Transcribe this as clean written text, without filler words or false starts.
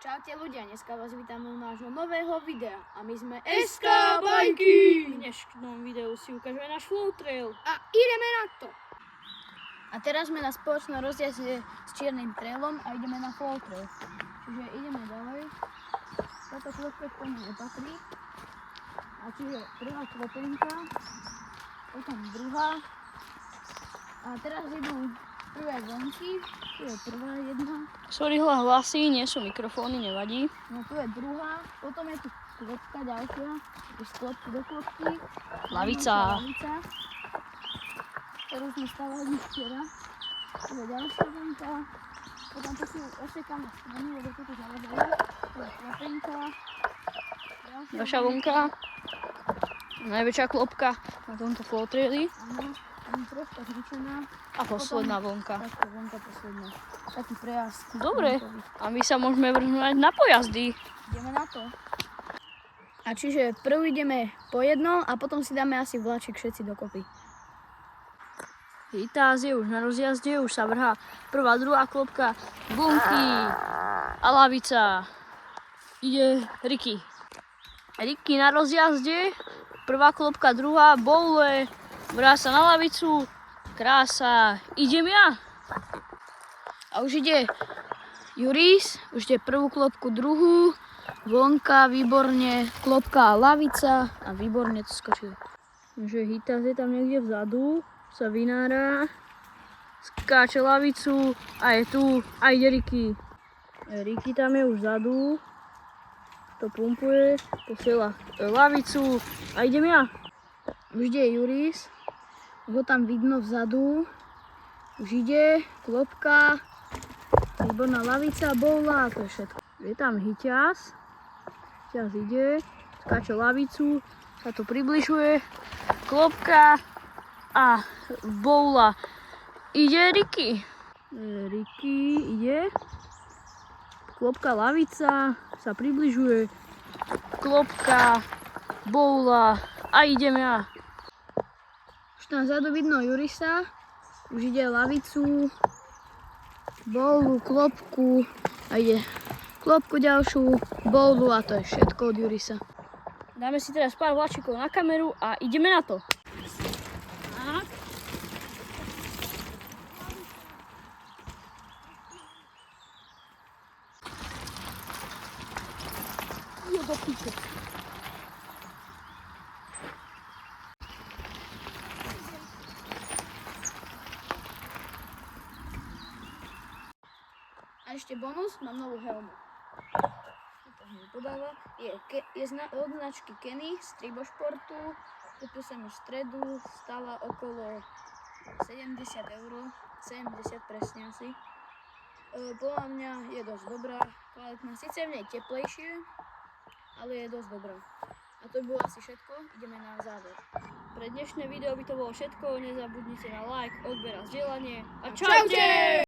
Čaute ľudia, dneska vás vítame u nášho nového videa a my sme SK Bajky! V dnešnom videu si ukážeme náš flow trail. A ideme na to! A teraz sme na spoločnom rozjazde s čiernym trailom a ideme na flow trail. Čiže ideme ďalej. Táto klopka k tomu nepatrí. A čiže prvá klopenka, potom druhá. A teraz idú prvé vonky, tu je prvá jedna. Sorry, hlasy, nie sú mikrofóny, nevadí. No tu je druhá, potom je tu klopka ďalšia, tu z klopky do klopky. Lavica. Ktorú sme stavali včera. Tu je ďalšia vonka, potom tu sú osekané strany, lebo tu zavadajú. Tu je klopenka. Ďalšia vonka. Najväčšia klopka na tomto flow traili. Áno, tam troška zničená. A posledná vonka. Taká vonka posledná. Taký prejazd. Dobre, a my sa môžeme vrhnúť na pojazdy. Ideme na to. A čiže prv ideme po jednom a potom si dáme asi vláčik všetci dokopy. Hitás je už na rozjazde, už sa vrhá prvá, druhá klopka, bunky a lavica. Ide Ricky. Ricky na rozjazde, prvá klopka, druhá, boule, vrhá sa na lavicu, krása, idem ja. A už ide Juris, už ide prvú klopku, druhú, vonka, výborne, klopka a lavica a výborne to skočil. Takže Hitás je tam niekde vzadu, sa vynára, skáče lavicu a je tu a ide Ricky. Ricky tam je už vzadu, to pumpuje, posiela lavicu a idem ja. Už ide Juris, ho tam vidno vzadu, už ide, klopka, výborná lavica, boula a to je všetko. Je tam Hitás, Hitás ide, skáče lavicu, sa to približuje, klopka a boula. Ide Ricky. Ricky ide, klopka, lavica, sa približuje, klopka, boula a idem ja. Už tam vzadu vidno Jurisa, už ide lavicu, boulu, klopku a ide klopku ďalšiu, boulu a to je všetko od Jurisa. Dáme si teraz pár vláčikov na kameru a ideme na to. Tak. Do piče. A ešte bonus, mám novú helmu. Podáva. Je od značky Kenny z Tribošportu. Kúpil som ju v stredu, stála okolo 70 €, 70 presne asi. Podľa mňa je dosť dobrá, kvalitná, síce v nej teplejšie, ale je dosť dobrá. A to by bolo asi všetko, ideme na záver. Pre dnešné video by to bolo všetko, nezabudnite na like, odber a zdieľanie. A Čaute!